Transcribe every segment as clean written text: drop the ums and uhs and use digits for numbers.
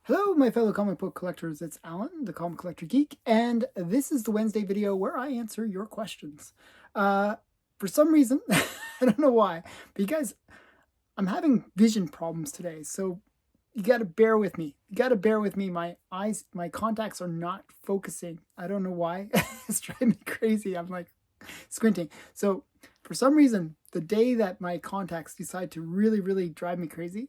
Hello, my fellow comic book collectors. It's Alan, the Comic Collector Geek, and this is the Wednesday video where I answer your questions. For some reason, I don't know why, but you guys, I'm having vision problems today, so you got to bear with me. You got to bear with me. My eyes, my contacts are not focusing. I don't know why. It's driving me crazy. I'm like squinting. So for some reason, the day that my contacts decide to really drive me crazy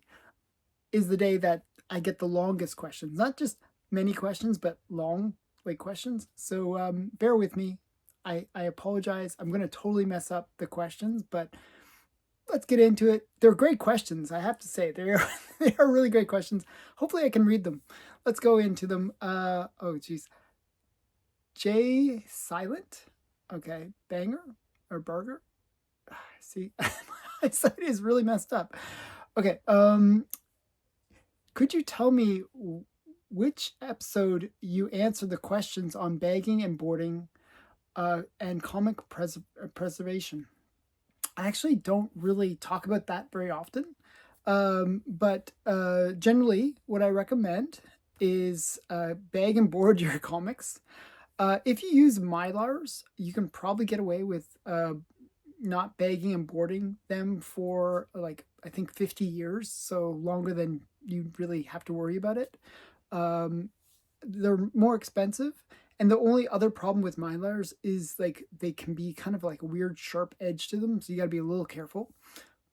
is the day that I get the longest questions. Not just many questions, but long questions. So bear with me. I apologize. I'm going to totally mess up the questions, but let's get into it. They're great questions, I have to say. They are really great questions. Hopefully I can read them. Let's go into them. Oh, geez. J Silent. Okay. Banger or burger. See, my eyesight is really messed up. Okay. Could you tell me which episode you answered the questions on bagging and boarding and comic preservation? I actually don't really talk about that very often, but generally what I recommend is bag and board your comics. If you use Mylars, you can probably get away with not bagging and boarding them for I think 50 years, so longer than you really have to worry about it. They're more expensive, and the only other problem with Mylars is they can be kind of like a weird sharp edge to them, so you got to be a little careful.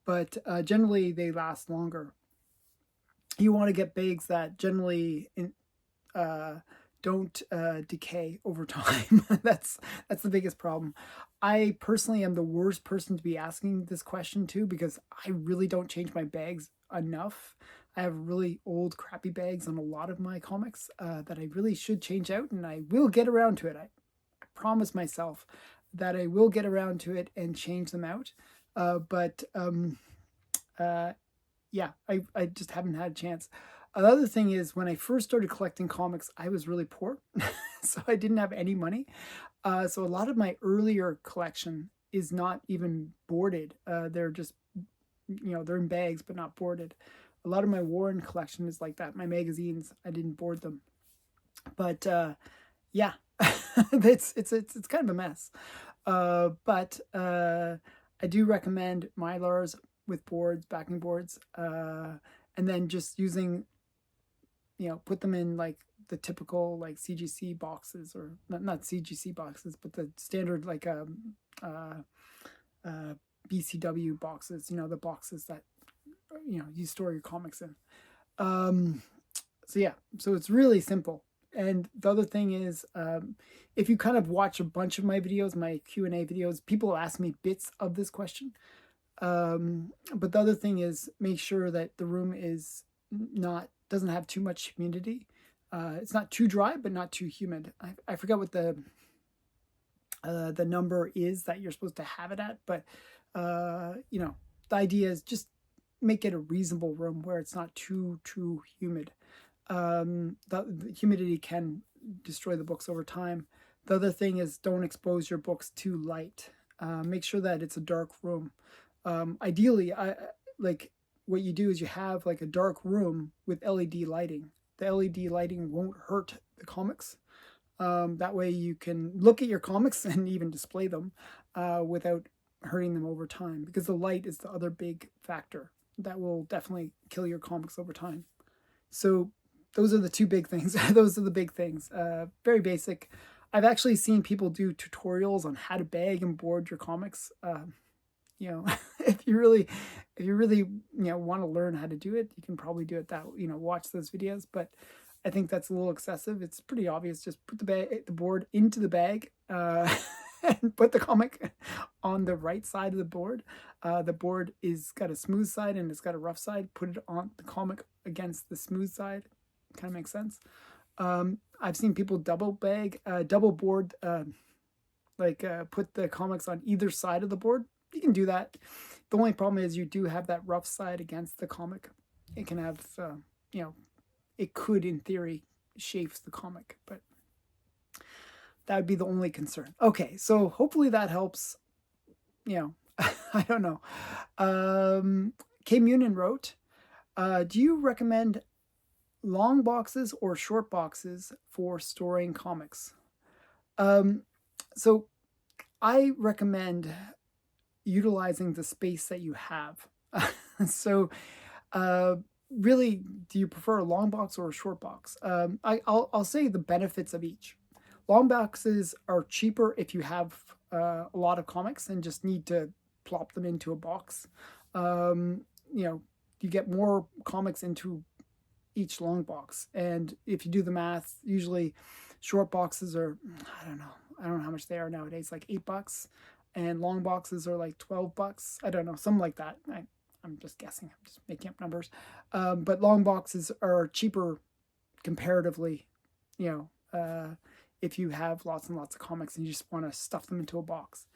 But generally they last longer. You want to get bags that generally don't decay over time. That's the biggest problem. I personally am the worst person to be asking this question to because I really don't change my bags enough. I have really old crappy bags on a lot of my comics that I really should change out, and I will get around to it. I promise myself that I will get around to it and change them out. Yeah, I just haven't had a chance. Another thing is, when I first started collecting comics, I was really poor, so I didn't have any money. So a lot of my earlier collection is not even boarded. They're just, they're in bags, but not boarded. A lot of my Warren collection is like that. My magazines, I didn't board them. But yeah, it's kind of a mess. But I do recommend Mylars with boards, backing boards, and then just using, put them in like the typical CGC boxes, or not CGC boxes, but the standard BCW boxes, the boxes that you store your comics in. So yeah, so it's really simple. And the other thing is, if you kind of watch a bunch of my videos, my Q&A videos, people ask me bits of this question. But the other thing is, make sure that the room doesn't have too much humidity. It's not too dry, but not too humid. I forget what the number is that you're supposed to have it at, but the idea is just make it a reasonable room where it's not too humid. The humidity can destroy the books over time. The other thing is, don't expose your books too light. Make sure that it's a dark room. Ideally, what you do is you have like a dark room with LED lighting. The LED lighting won't hurt the comics. That way you can look at your comics and even display them without hurting them over time, because the light is the other big factor that will definitely kill your comics over time. So those are the two big things. Those are the big things. Very basic. I've actually seen people do tutorials on how to bag and board your comics. If you really want to learn how to do it, you can probably do it watch those videos. But I think that's a little excessive. It's pretty obvious. Just put the board into the bag and put the comic on the right side of the board. The board is got a smooth side and it's got a rough side. Put it on the comic against the smooth side. Kind of makes sense. I've seen people double board, put the comics on either side of the board. You can do that. The only problem is you do have that rough side against the comic. It can have, it could, in theory, chafe the comic, but that would be the only concern. Okay, so hopefully that helps. I don't know. K. Munin wrote, do you recommend long boxes or short boxes for storing comics? So I recommend utilizing the space that you have. So, really, do you prefer a long box or a short box? I'll say the benefits of each. Long boxes are cheaper if you have a lot of comics and just need to plop them into a box. You know, you get more comics into each long box, and if you do the math, usually short boxes are, I don't know how much they are nowadays, like $8, and long boxes are like $12. I don't know, something like that. I'm just guessing. I'm just making up numbers. But long boxes are cheaper comparatively, you know, if you have lots and lots of comics and you just want to stuff them into a box.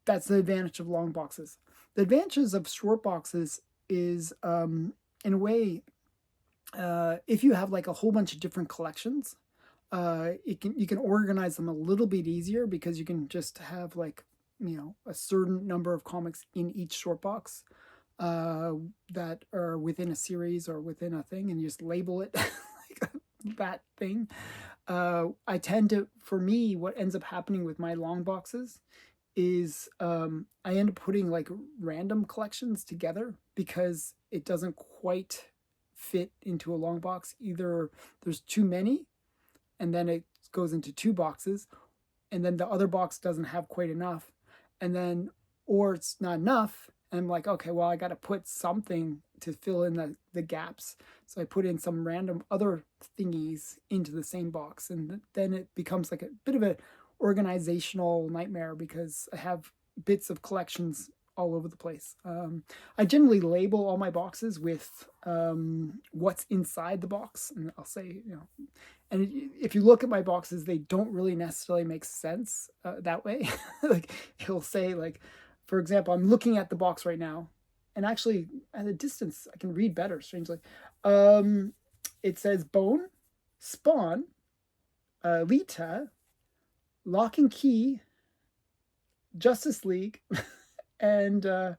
That's the advantage of long boxes. The advantages of short boxes is, in a way, if you have like a whole bunch of different collections, you can organize them a little bit easier because you can just have like, you know, a certain number of comics in each short box that are within a series or within a thing, and you just label it like that thing. I tend to, for me, what ends up happening with my long boxes is I end up putting like random collections together because it doesn't quite fit into a long box. Either there's too many and then it goes into two boxes, and then the other box doesn't have quite enough, and then, or it's not enough, and I'm like, okay, well, I got to put something to fill in the gaps. So I put in some random other thingies into the same box, and then it becomes like a bit of an organizational nightmare because I have bits of collections all over the place. I generally label all my boxes with what's inside the box, and I'll say, you know, and if you look at my boxes, they don't really necessarily make sense that way. Like it'll say, like, for example, I'm looking at the box right now, and actually at a distance I can read better, strangely. It says Bone, Spawn, Lita, Lock and Key, Justice League, and I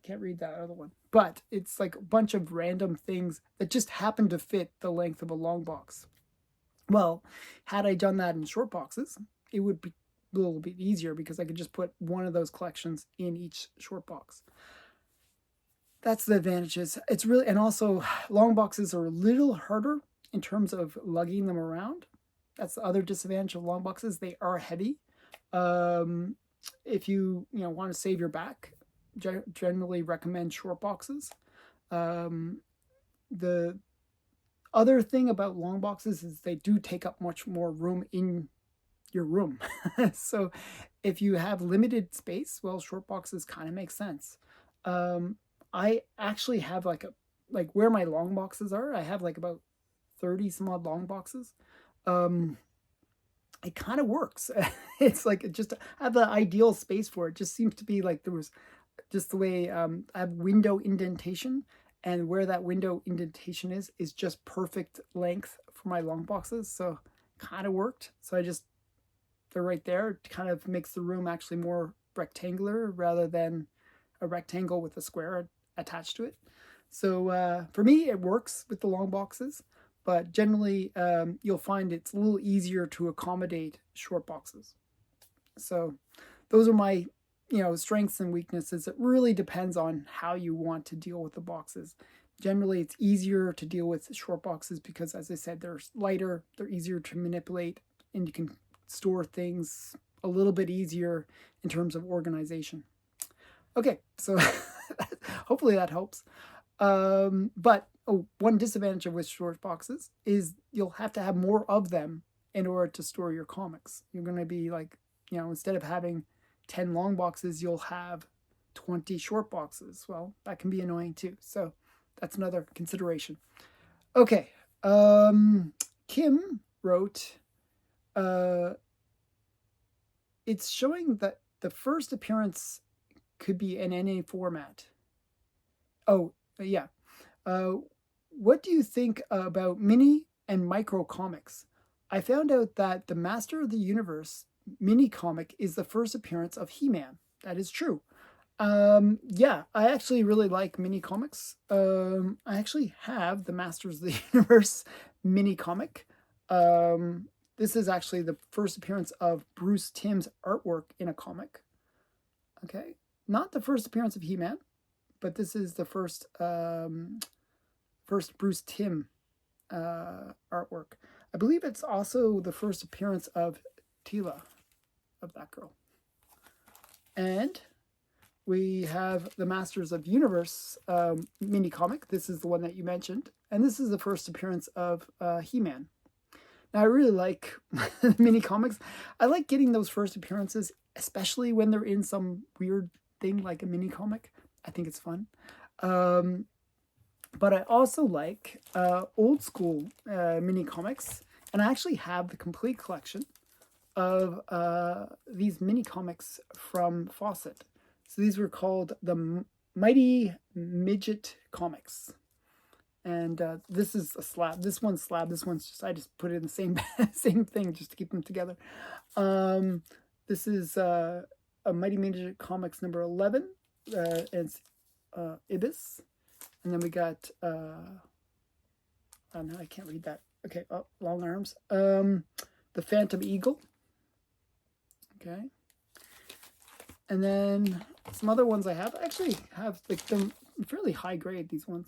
can't read that other one, but it's like a bunch of random things that just happen to fit the length of a long box. Well, had I done that in short boxes, it would be a little bit easier because I could just put one of those collections in each short box. That's the advantages. It's really, and also long boxes are a little harder in terms of lugging them around. That's the other disadvantage of long boxes. They are heavy. If you want to save your back, generally recommend short boxes. The other thing about long boxes is they do take up much more room in your room. So if you have limited space, well, short boxes kind of make sense. I actually have like where my long boxes are, I have like about 30 some odd long boxes. It kind of works. It's like it just I have the ideal space for it. Just seems to be like there was just the way I have window indentation, and where that window indentation is just perfect length for my long boxes. So kind of worked. So they're right there. It kind of makes the room actually more rectangular rather than a rectangle with a square attached to it. So for me, it works with the long boxes, but generally you'll find it's a little easier to accommodate short boxes. So those are my strengths and weaknesses. It really depends on how you want to deal with the boxes. Generally, it's easier to deal with short boxes because, as I said, they're lighter, they're easier to manipulate, and you can store things a little bit easier in terms of organization. Okay, so hopefully that helps. But one disadvantage with short boxes is you'll have to have more of them in order to store your comics. You're going to be like, instead of having 10 long boxes, you'll have 20 short boxes. Well, that can be annoying too. So that's another consideration. Okay. Kim wrote, it's showing that the first appearance could be an NA format. Oh, yeah. What do you think about mini and micro comics? I found out that the Master of the Universe mini comic is the first appearance of He-Man. That is true. Yeah, I actually really like mini comics. I actually have the Masters of the Universe mini comic. This is actually the first appearance of Bruce Timm's artwork in a comic. Okay, not the first appearance of He-Man, but this is the first Bruce Timm artwork. I believe it's also the first appearance of Tila, of that girl. And we have the Masters of Universe mini comic. This is the one that you mentioned. And this is the first appearance of He-Man. Now, I really like mini comics. I like getting those first appearances, especially when they're in some weird thing like a mini comic. I think it's fun. But I also like old school mini comics. And I actually have the complete collection of these mini comics from Fawcett. So these were called the Mighty Midget Comics. And this is a slab. This one's slab. This one's just, I just put it in the same same thing just to keep them together. This is a Mighty Midget Comics number 11. And it's Ibis. And then we got, oh no, I can't read that. Okay, oh, long arms. The Phantom Eagle. Okay. And then some other ones I have. I actually have like them fairly high grade, these ones.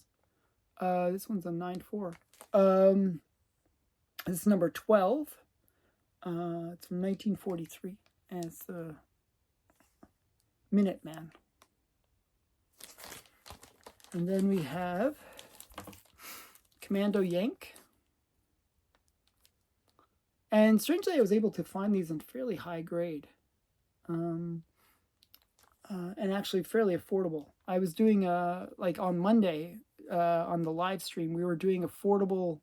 This one's a 9.4. This is number 12. It's from 1943. And it's the Minuteman. And then we have Commando Yank. And strangely, I was able to find these in fairly high grade. And actually fairly affordable. I was doing, like on Monday, on the live stream, we were doing affordable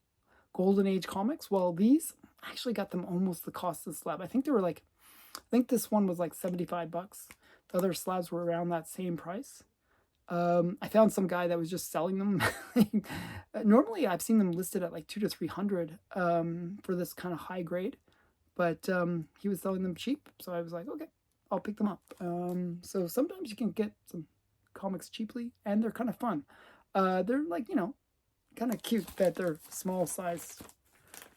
Golden Age comics. Well, these, I actually got them almost the cost of the slab. I think they were like, I think this one was like $75. The other slabs were around that same price. I found some guy that was just selling them. Normally, I've seen them listed at like $200 to $300 for this kind of high grade, but he was selling them cheap. So I was like, okay, I'll pick them up. So sometimes you can get some comics cheaply, and they're kind of fun. They're like, you know, kind of cute that they're small size.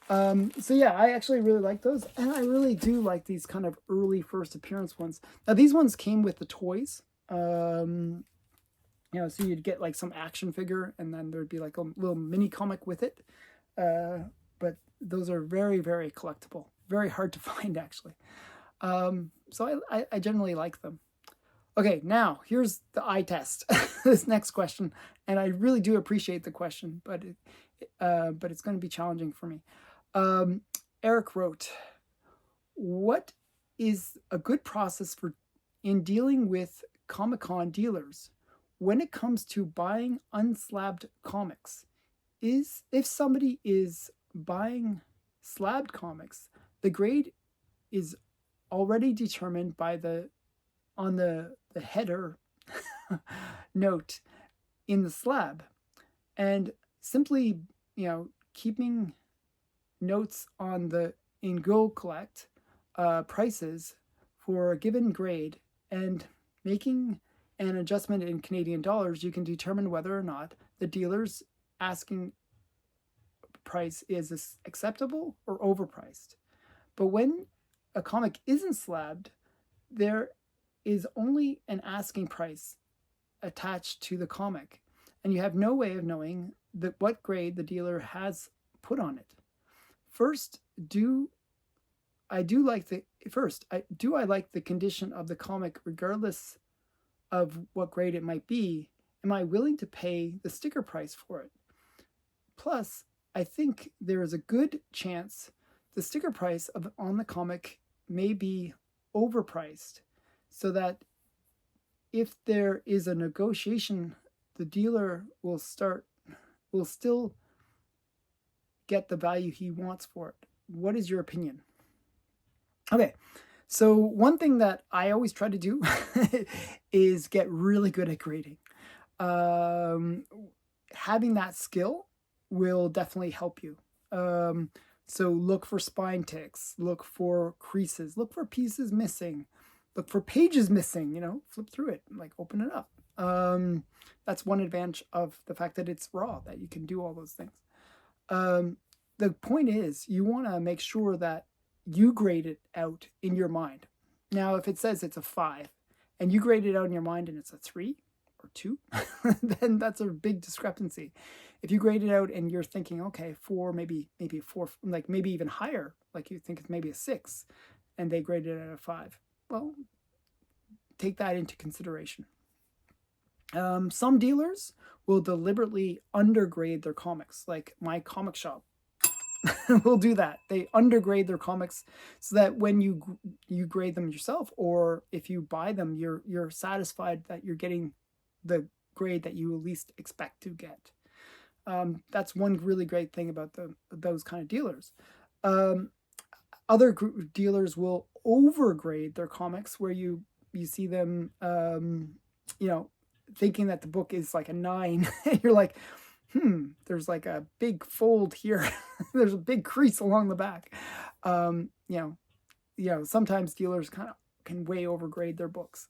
So yeah, I actually really like those, and I really do like these kind of early first appearance ones. Now these ones came with the toys. You know, so you'd get like some action figure, and then there'd be like a little mini comic with it. But those are very, very collectible. Very hard to find, actually. So I generally like them. Okay, now here's the eye test. This next question, and I really do appreciate the question, but it's going to be challenging for me. Eric wrote, "What is a good process for in dealing with ComiCon dealers when it comes to buying unslabbed comics? If somebody is buying slabbed comics, the grade is already determined by on the header note in the slab, and simply, you know, keeping notes on the in Go Collect prices for a given grade and making an adjustment in Canadian dollars, you can determine whether or not the dealer's asking price is acceptable or overpriced. But when a comic isn't slabbed, there is only an asking price attached to the comic, and you have no way of knowing what grade the dealer has put on it. Do I like the condition of the comic regardless of what grade it might be? Am I willing to pay the sticker price for it? Plus, I think there is a good chance the sticker price on the comic may be overpriced, so that if there is a negotiation, the dealer will still get the value he wants for it. What is your opinion?" Okay, so one thing that I always try to do is get really good at grading. Having that skill will definitely help you. So look for spine ticks, look for creases, look for pieces missing, look for pages missing, flip through it, like open it up. That's one advantage of the fact that it's raw, that you can do all those things. The point is, you want to make sure that you grade it out in your mind. Now, if it says it's a 5 and you grade it out in your mind and it's a 3 or 2, then that's a big discrepancy. If you grade it out and you're thinking, okay, 4, maybe 4, like maybe even higher, like you think it's maybe a 6, and they graded it at a 5, well, take that into consideration. Some dealers will deliberately undergrade their comics, like my comic shop will do that. They undergrade their comics so that when you grade them yourself, or if you buy them, you're satisfied that you're getting the grade that you at least expect to get. That's one really great thing about those kind of dealers. Other dealers will overgrade their comics, where you see them, thinking that the book is like a 9, and you're like, there's like a big fold here. There's a big crease along the back. Sometimes dealers kind of can way overgrade their books.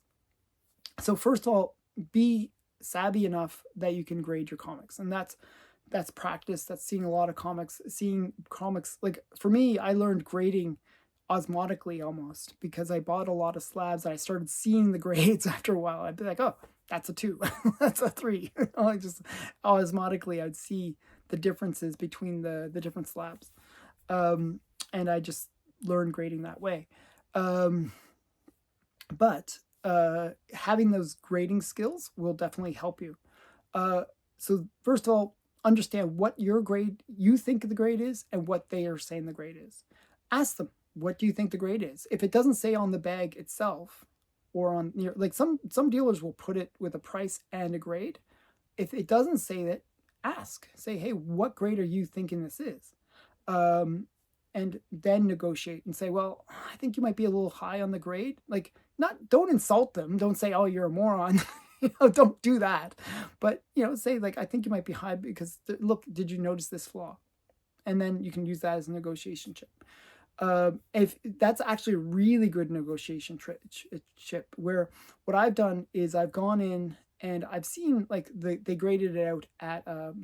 So first of all, be savvy enough that you can grade your comics, and that's practice. That's seeing a lot of comics, like for me, I learned grading osmotically almost, because I bought a lot of slabs and I started seeing the grades after a while. I'd be like, oh, that's a 2, that's a 3. I just osmotically, I'd see the differences between the different slabs. And I just learned grading that way. But having those grading skills will definitely help you. So first of all, understand what you think the grade is and what they are saying the grade is. Ask them, what do you think the grade is? If it doesn't say on the bag itself, or on like some dealers will put it with a price and a grade. If it doesn't say that, ask. Say, hey, what grade are you thinking this is? And then negotiate and say, well, I think you might be a little high on the grade. Like, don't insult them. Don't say, oh, you're a moron. Don't do that. But, say, like, I think you might be high because, look, did you notice this flaw? And then you can use that as a negotiation chip. If that's actually a really good negotiation chip, where what I've done is I've gone in and I've seen, like, they graded it out at a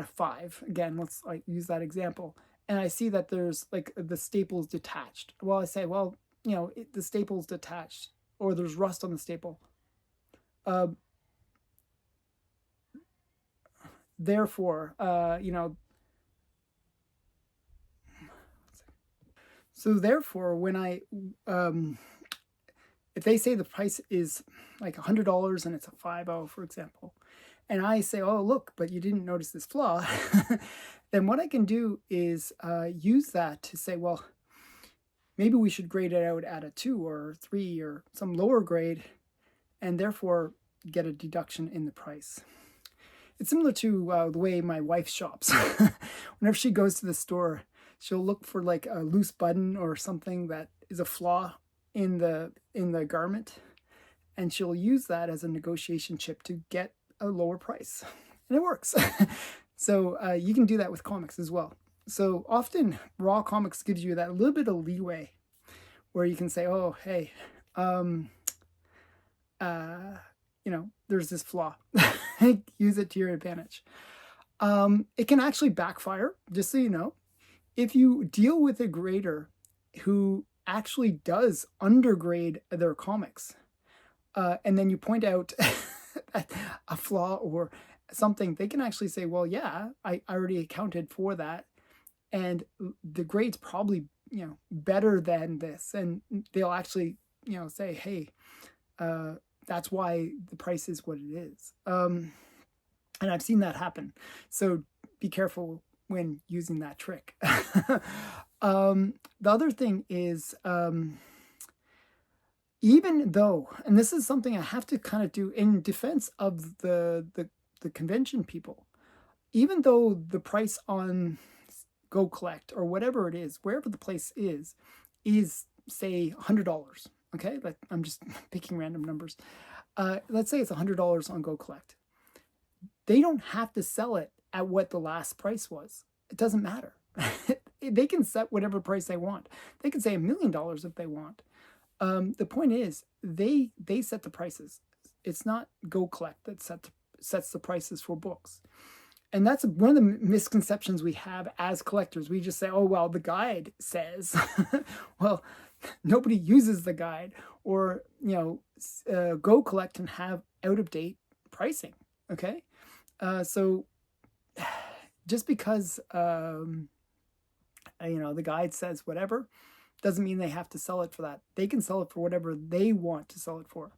5. Again, let's use that example. And I see that there's like the staples detached. Well, I say, well, the staple's detached, or there's rust on the staple. Therefore, so therefore, when if they say the price is like $100 and it's a 5.0, for example, and I say, oh, look, but you didn't notice this flaw, then what I can do is use that to say, well, maybe we should grade it out at a 2 or 3 or some lower grade, and therefore get a deduction in the price. It's similar to the way my wife shops. Whenever she goes to the store, she'll look for like a loose button or something that is a flaw in the garment, and she'll use that as a negotiation chip to get a lower price, and it works. So you can do that with comics as well. So often raw comics gives you that little bit of leeway where you can say, oh, hey, there's this flaw. Use it to your advantage. It can actually backfire, just so you know. If you deal with a grader who actually does undergrade their comics, and then you point out a flaw or something, they can actually say, well, yeah, I already accounted for that, and the grade's probably better than this, and they'll actually say, hey, that's why the price is what it is. And I've seen that happen, so be careful when using that trick. The other thing is, even though, and this is something I have to kind of do in defense of the convention people, even though the price on Go Collect or whatever it is, wherever the place is say $100. Okay, like I'm just picking random numbers. Let's say it's $100 on Go Collect. They don't have to sell it at what the last price was. It doesn't matter. They can set whatever price they want. They can say $1 million if they want. The point is, they set the prices. It's not Go Collect that sets the prices for books. And that's one of the misconceptions we have as collectors. We just say, oh, well, the guide says. Well, nobody uses the guide. Or, Go Collect and have out-of-date pricing, okay? So just because, the guide says whatever, doesn't mean they have to sell it for that. They can sell it for whatever they want to sell it for.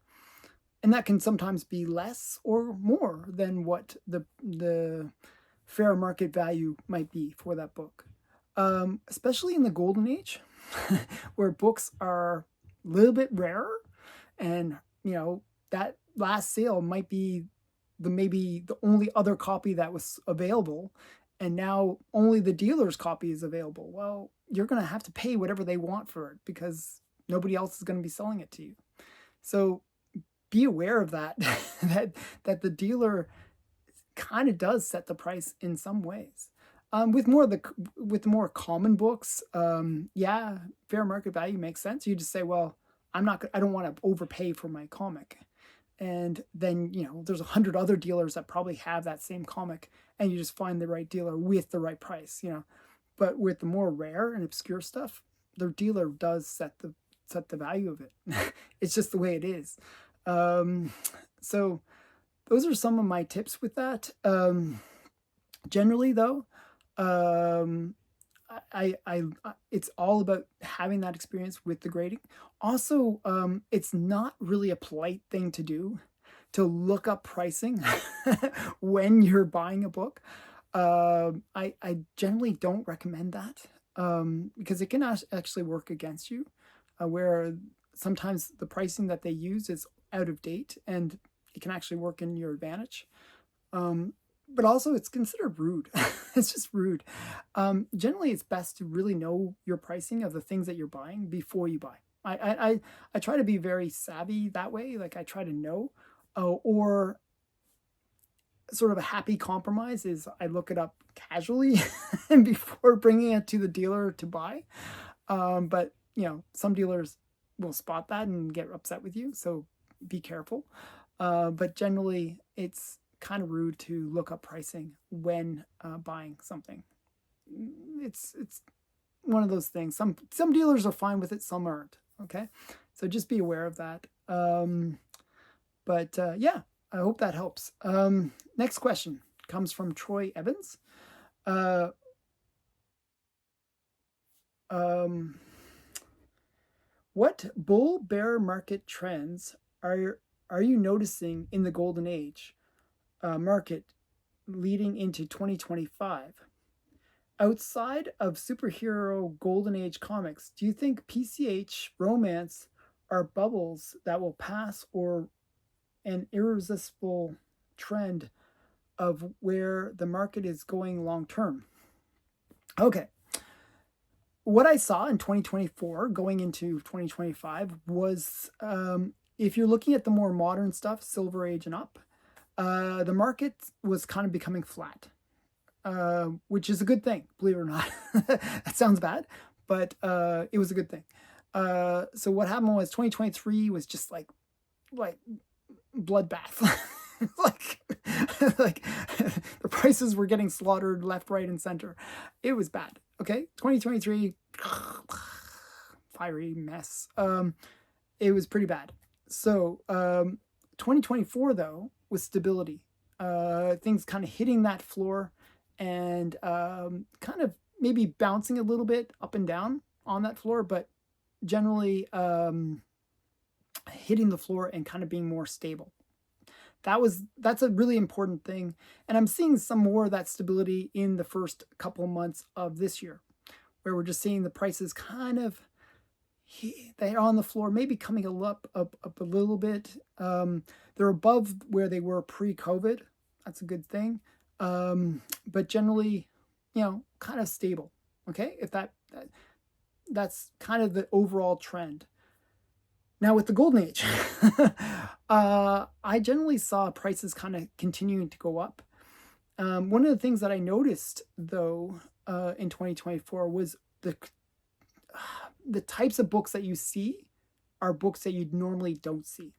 And that can sometimes be less or more than what the fair market value might be for that book. Especially in the golden age, where books are a little bit rarer, and that last sale might be maybe the only other copy that was available, and now only the dealer's copy is available. Well, you're going to have to pay whatever they want for it because nobody else is going to be selling it to you. So be aware of that, that the dealer kind of does set the price in some ways. With the more common books, fair market value makes sense. You just say, well, I don't want to overpay for my comic. And then, there's 100 other dealers that probably have that same comic, and you just find the right dealer with the right price, But with the more rare and obscure stuff, the dealer does set the value of it. It's just the way it is. So those are some of my tips with that. Generally though, it's all about having that experience with the grading. Also, it's not really a polite thing to do to look up pricing when you're buying a book. I generally don't recommend that, because it can actually work against you, where sometimes the pricing that they use is out of date, and it can actually work in your advantage. But also it's considered rude. It's just rude. Generally, it's best to really know your pricing of the things that you're buying before you buy. I try to be very savvy that way. Like, I try to know, or sort of a happy compromise is I look it up casually and before bringing it to the dealer to buy. But some dealers will spot that and get upset with you, so be careful. But generally, it's kind of rude to look up pricing when buying something. It's one of those things. Some dealers are fine with it, some aren't. Okay, so just be aware of that. But I hope that helps. Next question comes from Troy Evans. What bull bear market trends are you noticing in the golden age market leading into 2025? Outside of superhero golden age comics, do you think PCH romance are bubbles that will pass, or an irresistible trend of where the market is going long term? Okay. What I saw in 2024 going into 2025 was, if you're looking at the more modern stuff, Silver Age and up, the market was kind of becoming flat, which is a good thing, believe it or not. That sounds bad, but it was a good thing. So what happened was 2023 was just like bloodbath. like the prices were getting slaughtered left, right, and center. It was bad. Okay, 2023, fiery mess. It was pretty bad. So 2024 though was stability. Things kind of hitting that floor and kind of maybe bouncing a little bit up and down on that floor, but generally hitting the floor and kind of being more stable. That's a really important thing. And I'm seeing some more of that stability in the first couple months of this year, where we're just seeing the prices kind of, they're on the floor, maybe coming up a little bit. They're above where they were pre-COVID. That's a good thing. But generally, kind of stable. Okay, if that's kind of the overall trend. Now with the golden age, I generally saw prices kind of continuing to go up. One of the things that I noticed though in 2024 was the types of books that you see are books that you normally don't see.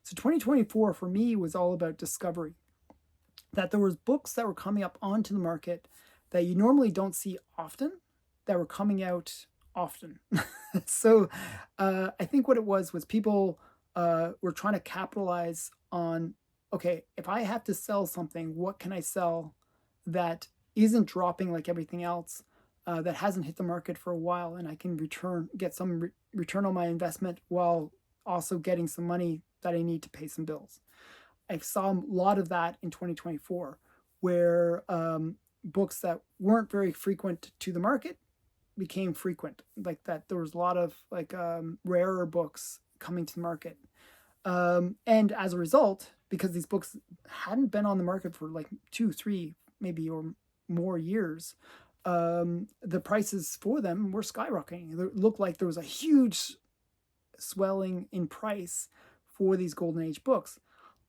So 2024 for me was all about discovery. That there was books that were coming up onto the market that you normally don't see often, that were coming out often. So I think what it was people were trying to capitalize on, okay, if I have to sell something, what can I sell that isn't dropping like everything else, that hasn't hit the market for a while, and I can get some return on my investment while also getting some money that I need to pay some bills. I saw a lot of that in 2024, where books that weren't very frequent to the market became frequent. Like that, there was a lot of like rarer books coming to the market, and as a result, because these books hadn't been on the market for like 2, 3, maybe or more years, the prices for them were skyrocketing. It looked like there was a huge swelling in price for these golden age books.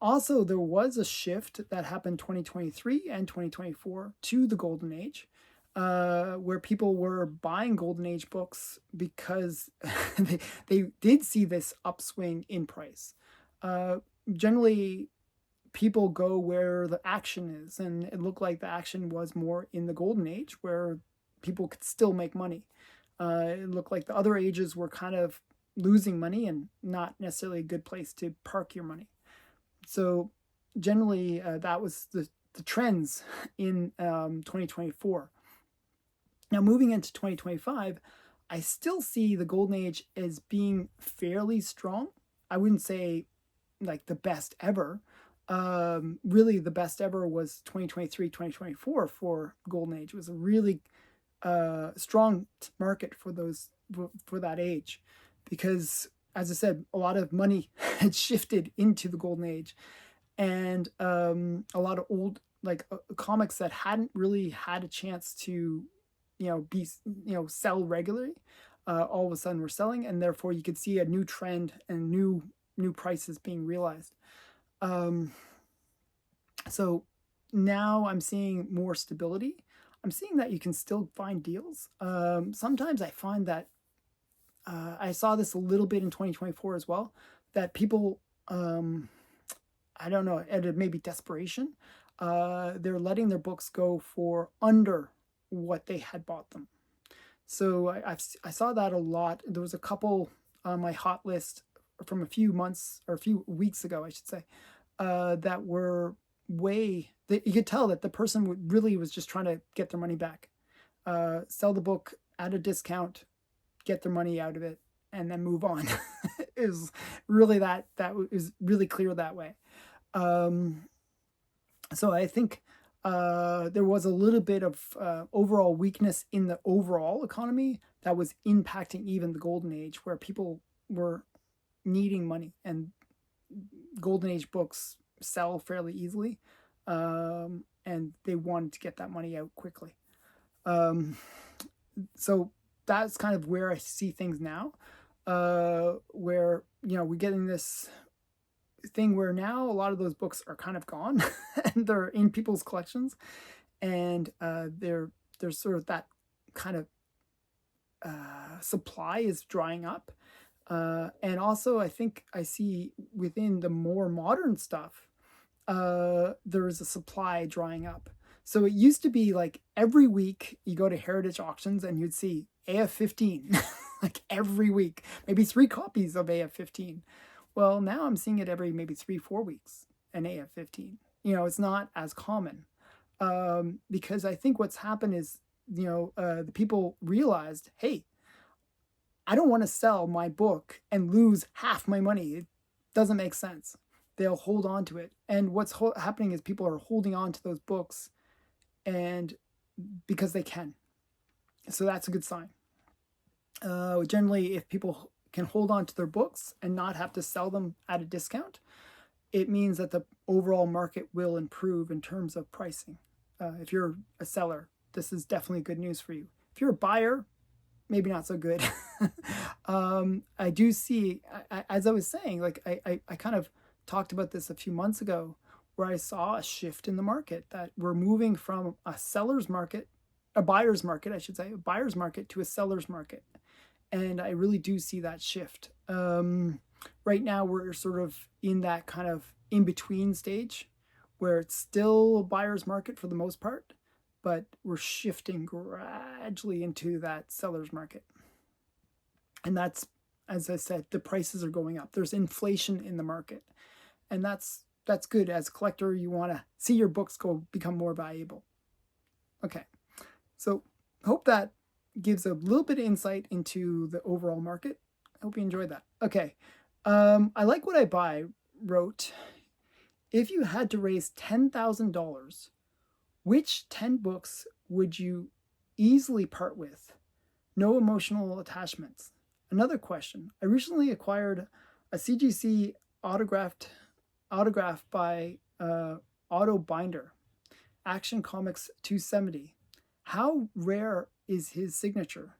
Also, there was a shift that happened 2023 and 2024 to the golden age, where people were buying golden age books because they did see this upswing in price. Generally, people go where the action is, and it looked like the action was more in the golden age, where people could still make money. It looked like the other ages were kind of losing money and not necessarily a good place to park your money. So generally, that was the trends in 2024. Now, moving into 2025, I still see the golden age as being fairly strong. I wouldn't say like the best ever. Really, the best ever was 2023, 2024 for golden age. It was a really strong market for that age, because, as I said, a lot of money had shifted into the golden age, and a lot of old comics that hadn't really had a chance to sell regularly, all of a sudden were selling, and therefore you could see a new trend and new prices being realized. So now I'm seeing more stability. I'm seeing that you can still find deals. Sometimes I find that I saw this a little bit in 2024 as well, that people, I don't know, out of maybe desperation, they're letting their books go for under what they had bought them. So I saw that a lot. There was a couple on my hot list from a few weeks ago, I should say, that were that you could tell that the person really was just trying to get their money back, sell the book at a discount, get their money out of it, and then move on. It was really that was really clear that way. So I think there was a little bit of overall weakness in the overall economy that was impacting even the golden age, where people were needing money, and golden age books sell fairly easily, and they wanted to get that money out quickly. So that's kind of where I see things now, where we're getting this thing where now a lot of those books are kind of gone and they're in people's collections, and there's sort of that kind of supply is drying up, and also I think I see within the more modern stuff, there is a supply drying up. So it used to be like every week you go to heritage auctions and you'd see AF-15 like every week, maybe 3 copies of AF-15. Well, now I'm seeing it every maybe 3-4 weeks, an AF-15. It's not as common, because I think what's happened is, the people realized, hey, I don't want to sell my book and lose half my money. It doesn't make sense. They'll hold on to it. And what's happening is people are holding on to those books, and because they can. So that's a good sign. Generally, if people can hold on to their books and not have to sell them at a discount, it means that the overall market will improve in terms of pricing. If you're a seller, this is definitely good news for you. If you're a buyer, maybe not so good. I do see, as I was saying, like I kind of talked about this a few months ago, where I saw a shift in the market, that we're moving from a seller's market, a buyer's market, I should say, a buyer's market to a seller's market. And I really do see that shift. Right now, we're sort of in that kind of in-between stage where it's still a buyer's market for the most part, but we're shifting gradually into that seller's market. And that's, as I said, the prices are going up. There's inflation in the market. And that's good. As a collector, you want to see your books become more valuable. Okay, so hope that gives a little bit of insight into the overall market. I hope you enjoyed that. Okay, I Like What I Buy wrote, if you had to raise $10,000, which 10 books would you easily part with? No emotional attachments. Another question. I recently acquired a CGC autograph by Otto Binder, Action Comics 270. How rare is his signature?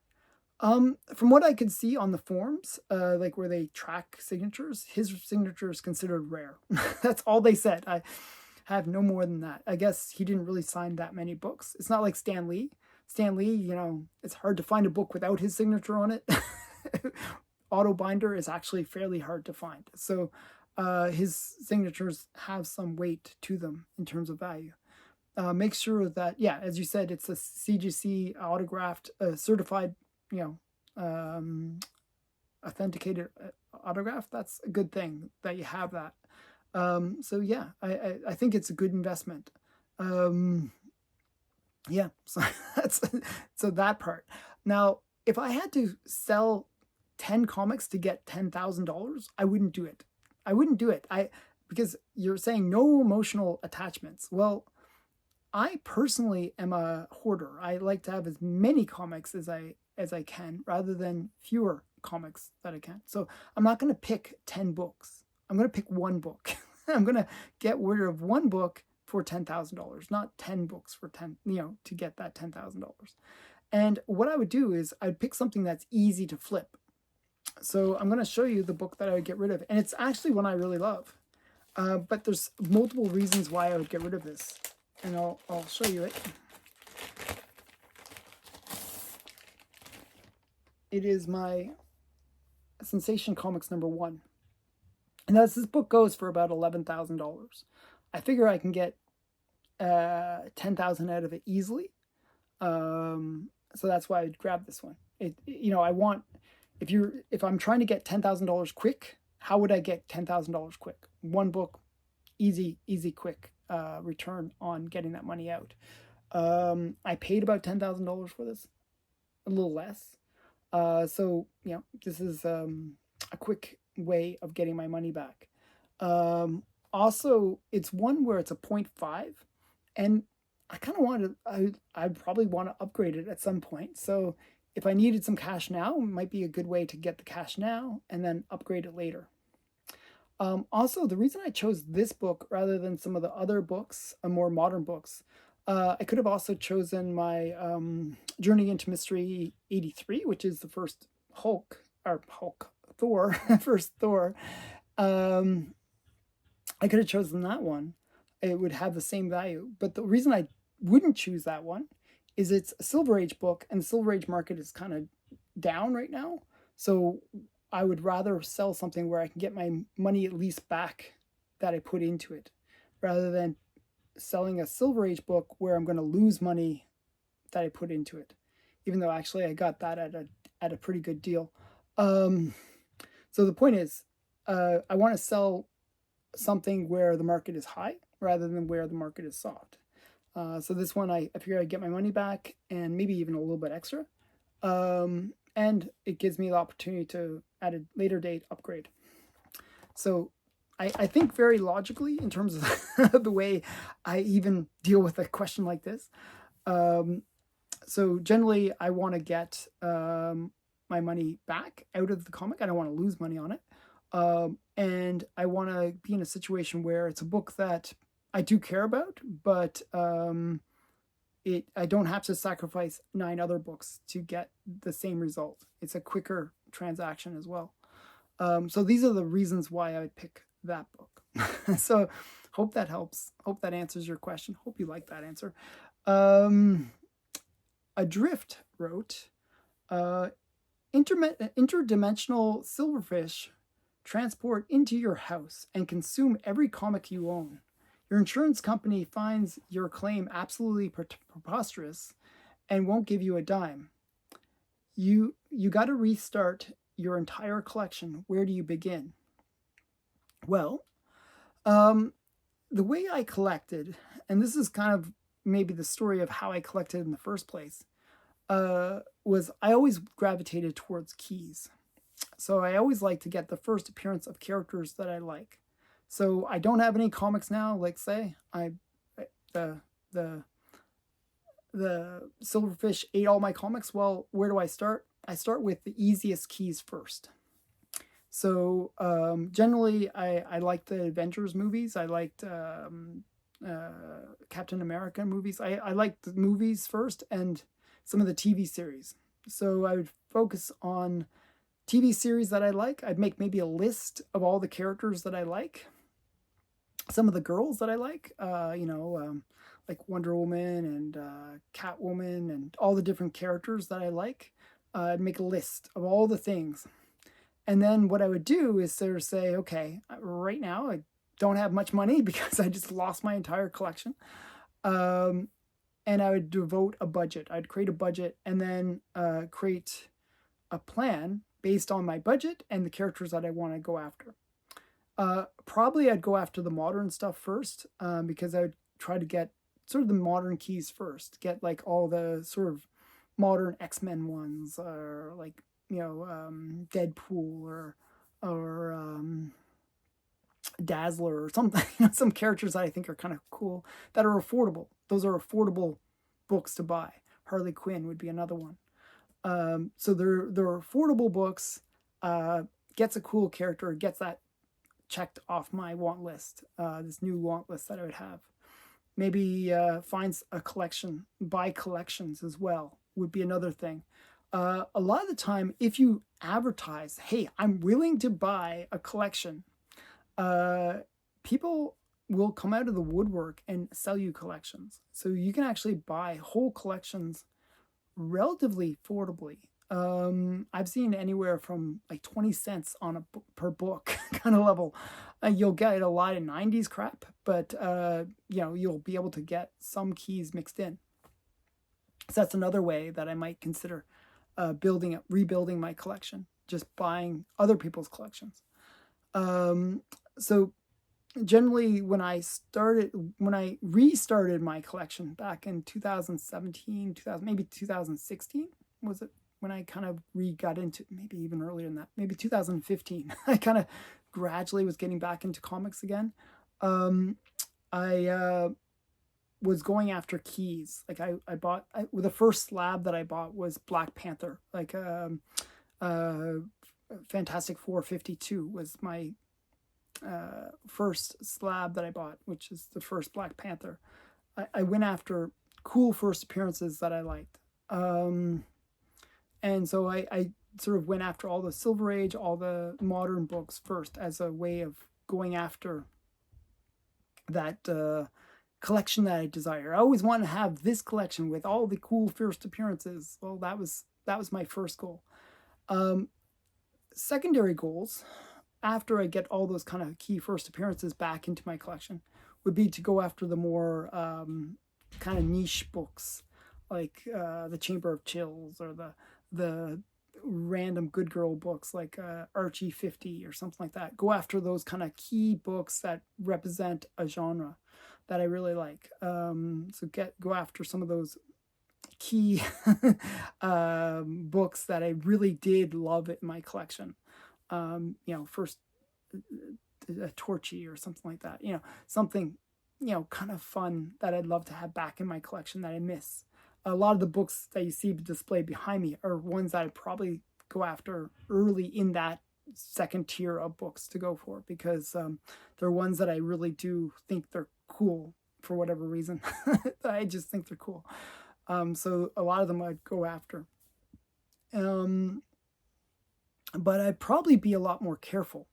From what I could see on the forums, like where they track signatures, his signature is considered rare. That's all they said. I have no more than that. I guess he didn't really sign that many books. It's not like Stan Lee. Stan Lee, you know, it's hard to find a book without his signature on it. Auto binder is actually fairly hard to find. So his signatures have some weight to them in terms of value. Make sure that, yeah, as you said, it's a CGC autographed, certified, you know, authenticated autograph. That's a good thing that you have that. So yeah, I think it's a good investment. Yeah, so so that part. Now, if I had to sell 10 comics to get $10,000, I wouldn't do it. I wouldn't do it. Because you're saying no emotional attachments. Well, I personally am a hoarder. I like to have as many comics as I can, rather than fewer comics that I can. So I'm not going to pick 10 books. I'm going to pick one book. I'm going to get rid of one book for $10,000, not 10 books for 10, you know, to get that $10,000. And what I would do is I'd pick something that's easy to flip. So I'm going to show you the book that I would get rid of. And it's actually one I really love. But there's multiple reasons why I would get rid of this. And I'll show you it. It is my Sensation Comics #1. And as this book goes for about $11,000. I figure I can get $10,000 out of it easily. So that's why I'd grab this one. You know, I want, if I'm trying to get $10,000 quick, how would I get $10,000 quick? One book, easy, quick return on getting that money out. I paid about $10,000 for this, a little less. So, you know, this is a quick way of getting my money back. Also, it's one where it's a 0.5, and I kind of want to, I'd probably want to upgrade it at some point. So if I needed some cash now, it might be a good way to get the cash now and then upgrade it later. Also, the reason I chose this book rather than some of the other books, more modern books, I could have also chosen my Journey into Mystery 83, which is the first Thor, first Thor. I could have chosen that one. It would have the same value. But the reason I wouldn't choose that one is it's a Silver Age book, and the Silver Age market is kind of down right now. So I would rather sell something where I can get my money at least back that I put into it, rather than selling a Silver Age book where I'm going to lose money that I put into it, even though actually I got that at a pretty good deal. So the point is, I want to sell something where the market is high rather than where the market is soft. So this one, I figure I'd get my money back and maybe even a little bit extra. And it gives me the opportunity to, at a later date, upgrade. So I think very logically in terms of the way I even deal with a question like this. So generally, I want to get my money back out of the comic. I don't want to lose money on it. And I want to be in a situation where it's a book that I do care about, but I don't have to sacrifice 9 other books to get the same result. It's a quicker transaction as well. So these are the reasons why I would pick that book. So hope that helps. Hope that answers your question. Hope you like that answer. Adrift wrote, Interdimensional silverfish transport into your house and consume every comic you own. Your insurance company finds your claim absolutely preposterous and won't give you a dime. You got to restart your entire collection. Where do you begin? Well, the way I collected, and this is kind of maybe the story of how I collected in the first place, was I always gravitated towards keys. So I always like to get the first appearance of characters that I like. So I don't have any comics now. Like say, the the silverfish ate all my comics. Well, where do I start? I start with the easiest keys first. So generally, I liked the Avengers movies. I liked Captain America movies. I liked the movies first and some of the TV series. So I would focus on TV series that I like. I'd make maybe a list of all the characters that I like. Some of the girls that I like, like Wonder Woman and Catwoman and all the different characters that I like. I'd make a list of all the things. And then what I would do is sort of say, okay, right now I don't have much money because I just lost my entire collection. And I would devote a budget. I'd create a budget and then create a plan based on my budget and the characters that I want to go after. Probably I'd go after the modern stuff first because I would try to get sort of the modern keys first. Get like all the sort of modern X-Men ones, or like Deadpool or Dazzler or something. Some characters that I think are kind of cool that are affordable. Those are affordable books to buy. Harley Quinn would be another one. So they're affordable books. Gets a cool character. Gets that checked off my want list. This new want list that I would have. Maybe finds a collection. Buy collections as well would be another thing. A lot of the time, if you advertise, hey, I'm willing to buy a collection, people will come out of the woodwork and sell you collections. So you can actually buy whole collections relatively affordably. I've seen anywhere from like 20 cents on a per book kind of level. You'll get a lot of 90s crap, but you'll be able to get some keys mixed in. So that's another way that I might consider rebuilding my collection, just buying other people's collections. So generally when I restarted my collection back in 2017, maybe 2016, was it when I kind of got into, maybe even earlier than that, maybe 2015, I kind of gradually was getting back into comics again. I was going after keys. Like I bought, the first slab that I bought was Black Panther. Like Fantastic Four 52 was my first slab that I bought, which is the first Black Panther. I went after cool first appearances that I liked. And so I sort of went after all the Silver Age, all the modern books first as a way of going after that collection that I desire. I always want to have this collection with all the cool first appearances. Well, that was my first goal. Secondary goals, after I get all those kind of key first appearances back into my collection, would be to go after the more kind of niche books, like the Chamber of Chills, or the random good girl books like Archie 50 or something like that. Go after those kind of key books that represent a genre that I really like. So go after some of those key books that I really did love in my collection. First a Torchy or something like that. Something kind of fun that I'd love to have back in my collection that I miss. A lot of the books that you see displayed behind me are ones that I'd probably go after early in that second tier of books to go for, because they're ones that I really do think they're cool for whatever reason. I just think they're cool. So a lot of them I'd go after. But I'd probably be a lot more careful.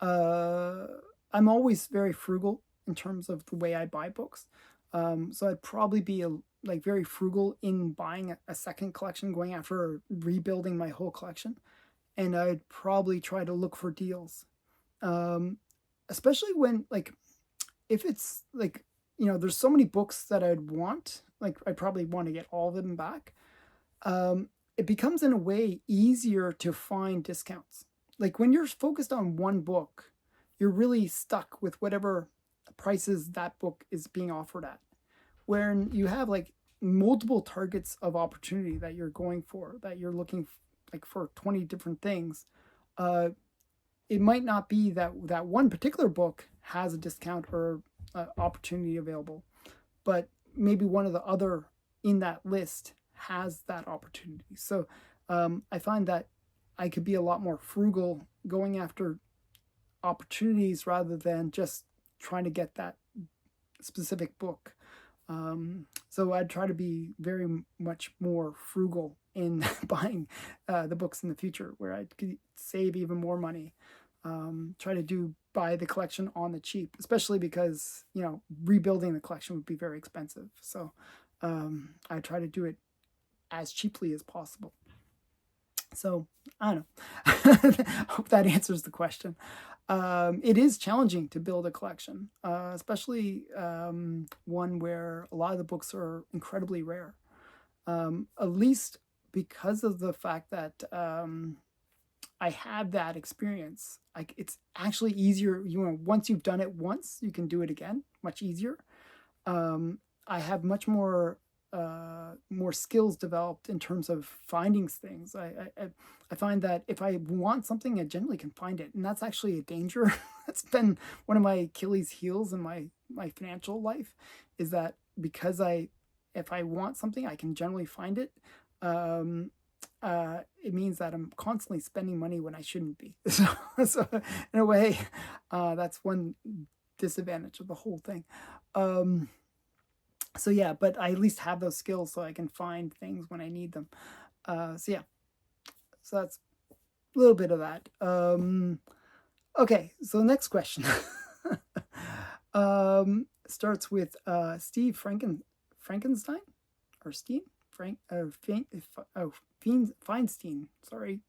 I'm always very frugal in terms of the way I buy books. So I'd probably be like very frugal in buying a second collection, going after rebuilding my whole collection, and I'd probably try to look for deals, especially when like if it's like there's so many books that I'd want, like I'd probably want to get all of them back. It becomes in a way easier to find discounts. Like when you're focused on one book, you're really stuck with whatever prices that book is being offered at. When you have like multiple targets of opportunity that you're going for, that you're looking like for 20 different things, it might not be that one particular book has a discount or opportunity available, but maybe one of the other in that list has that opportunity. So I find that I could be a lot more frugal going after opportunities rather than just trying to get that specific book. So I'd try to be very much more frugal in buying the books in the future, where I could save even more money. Try to buy the collection on the cheap, especially because rebuilding the collection would be very expensive. So I try to do it as cheaply as possible. So I don't know. Hope that answers the question. It is challenging to build a collection, especially one where a lot of the books are incredibly rare. At least because of the fact that I had that experience. Like it's actually easier. Once you've done it once, you can do it again much easier. I have much more skills developed in terms of finding things. I find that if I want something, I generally can find it, and that's actually a danger. That's been one of my Achilles heels in my financial life, is that because if I want something, I can generally find it. It means that I'm constantly spending money when I shouldn't be. So in a way, that's one disadvantage of the whole thing. So yeah, but I at least have those skills so I can find things when I need them. So yeah, so that's a little bit of that. Okay, so the next question starts with Steve Frankenstein or Steen Feinstein. Sorry,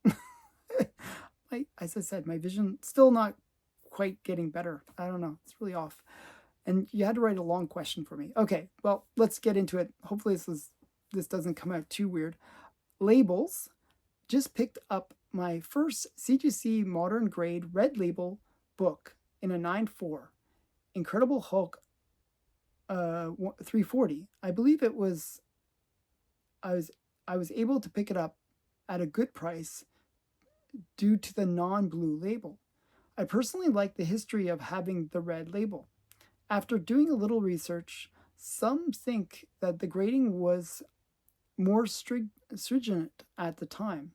as I said, my vision still not quite getting better. I don't know, it's really off. And you had to write a long question for me. Okay, well, let's get into it. Hopefully this doesn't come out too weird. Labels. Just picked up my first CGC modern grade red label book in a 9.4. Incredible Hulk 340. I believe it was I was able to pick it up at a good price due to the non-blue label. I personally like the history of having the red label. After doing a little research, some think that the grading was more stringent at the time.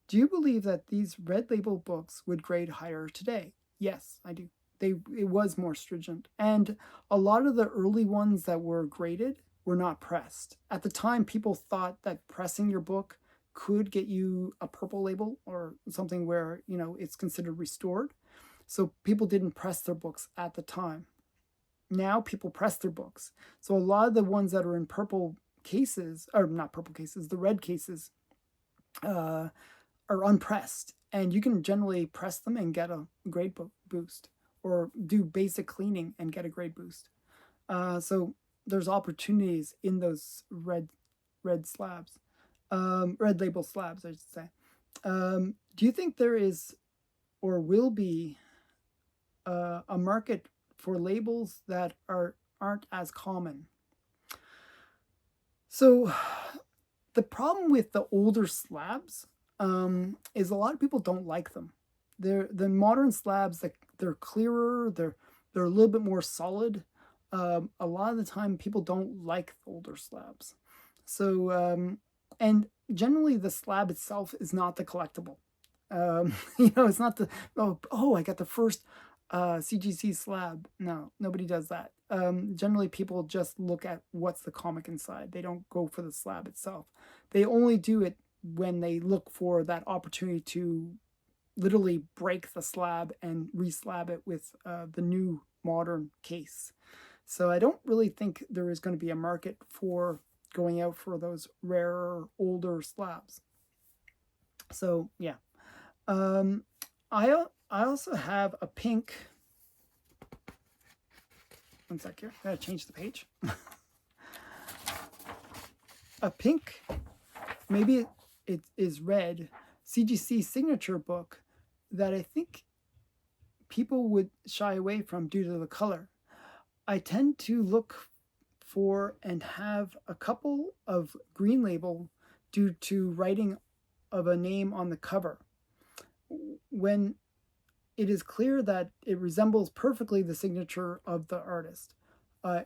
Do you believe that these red label books would grade higher today? Yes, I do. It was more stringent. And a lot of the early ones that were graded were not pressed. At the time, people thought that pressing your book could get you a purple label or something where, it's considered restored. So people didn't press their books at the time. Now people press their books. So a lot of the ones that are in purple cases, or not purple cases, the red cases, are unpressed. And you can generally press them and get a grade boost, or do basic cleaning and get a grade boost. So there's opportunities in those red slabs, red label slabs, I should say. Do you think there is or will be a market for labels that aren't as common? So the problem with the older slabs is a lot of people don't like them. The modern slabs, they're clearer, they're a little bit more solid. A lot of the time people don't like the older slabs. So and generally the slab itself is not the collectible. It's not the I got the first CGC slab. No, nobody does that. Generally people just look at what's the comic inside. They don't go for the slab itself. They only do it when they look for that opportunity to literally break the slab and re-slab it with the new modern case. So I don't really think there is going to be a market for going out for those rarer, older slabs. So yeah, I also have a pink. One sec here. I gotta change the page. A pink, maybe it is red, CGC signature book that I think people would shy away from due to the color. I tend to look for and have a couple of green label due to writing of a name on the cover. When it is clear that it resembles perfectly the signature of the artist.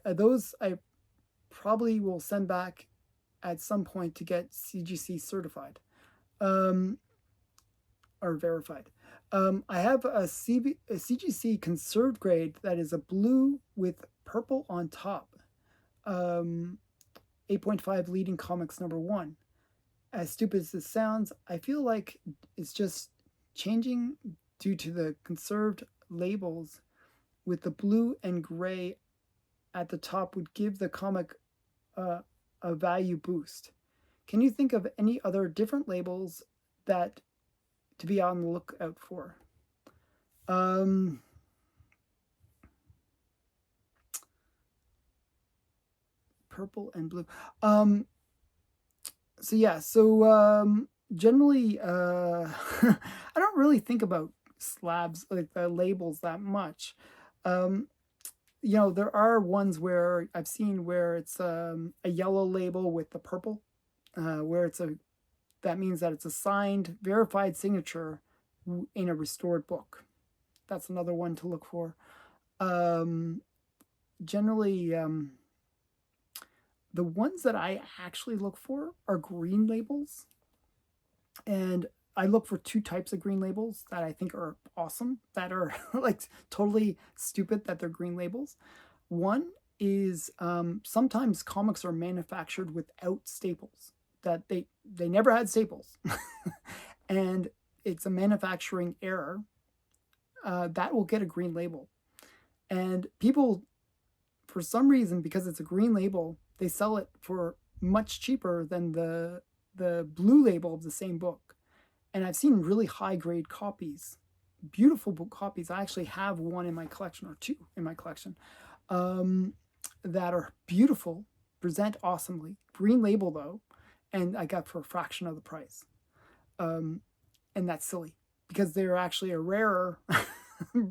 Those I probably will send back at some point to get CGC certified or verified. I have a CGC conserved grade that is a blue with purple on top. 8.5 Leading Comics #1. As stupid as this sounds, I feel like it's just changing due to the conserved labels with the blue and gray at the top would give the comic a value boost. Can you think of any other different labels that to be on the lookout for? Purple and blue. So yeah, generally, I don't really think about slabs, like the labels, that much. There are ones where I've seen where it's a yellow label with the purple, where that means that it's a signed, verified signature in a restored book. That's another one to look for. Generally, the ones that I actually look for are green labels. And I look for two types of green labels that I think are awesome, that are like totally stupid that they're green labels. One is sometimes comics are manufactured without staples, that they never had staples. And it's a manufacturing error. That will get a green label. And people, for some reason, because it's a green label, they sell it for much cheaper than the blue label of the same book. And I've seen really high grade copies, beautiful book copies. I actually have one in my collection, or two in my collection, that are beautiful, present awesomely. Green label though, and I got for a fraction of the price. And that's silly because they're actually a rarer,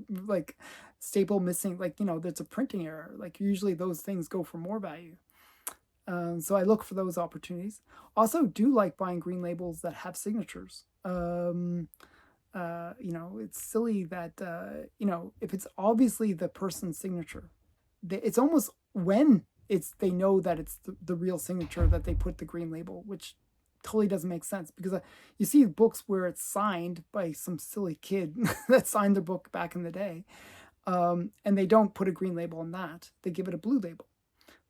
like staple missing, like, there's a printing error. Like usually those things go for more value. So I look for those opportunities. Also do like buying green labels that have signatures. It's silly that, if it's obviously the person's signature, it's almost when they know that it's the real signature that they put the green label, which totally doesn't make sense because you see books where it's signed by some silly kid that signed their book back in the day. And they don't put a green label on that. They give it a blue label.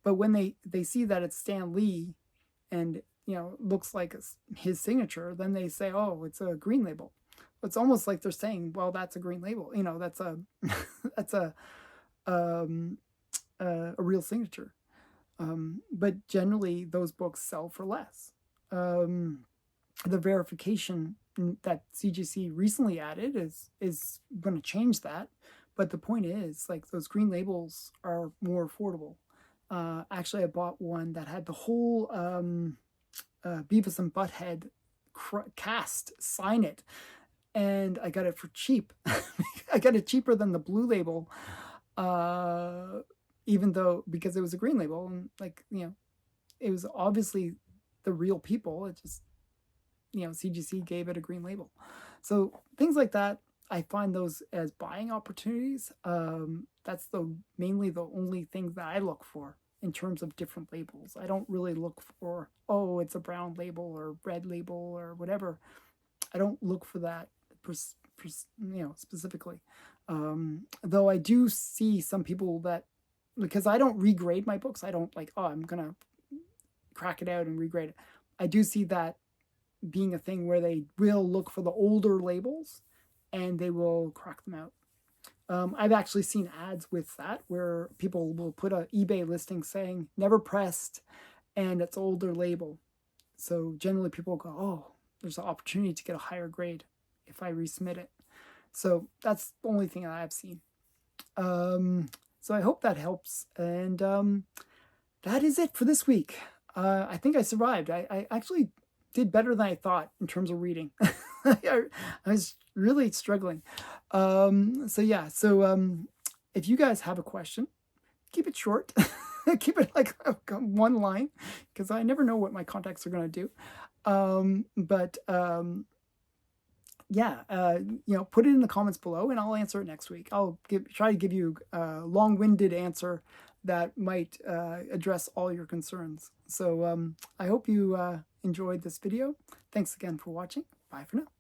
But when they see that it's Stan Lee and, looks like his signature, then they say, oh, it's a green label. It's almost like they're saying, well, that's a green label. That's a real signature. But generally those books sell for less. The verification that CGC recently added is going to change that. But the point is, like, those green labels are more affordable. Actually, I bought one that had the whole Beavis and Butthead cast sign it, and I got it for cheap. I got it cheaper than the blue label, even though, because it was a green label, and it was obviously the real people. It just, CGC gave it a green label. So things like that, I find those as buying opportunities. That's mainly the only things that I look for in terms of different labels. I don't really look for, oh, it's a brown label or red label or whatever. I don't look for that, specifically. Though I do see some people that, because I don't regrade my books, I don't I'm gonna crack it out and regrade it. I do see that being a thing where they will look for the older labels and they will crack them out. I've actually seen ads with that where people will put an eBay listing saying never pressed, and it's older label. So generally people go, oh, there's an opportunity to get a higher grade if I resubmit it. So that's the only thing that I've seen. So I hope that helps. And that is it for this week. I think I survived. I actually did better than I thought in terms of reading. I was really struggling. So yeah, so if you guys have a question, keep it short. Keep it like one line, because I never know what my contacts are going to do. Yeah, you know, put it in the comments below and I'll answer it next week. I'll try to give you a long-winded answer that might address all your concerns. So I hope you enjoyed this video. Thanks again for watching. Bye for now.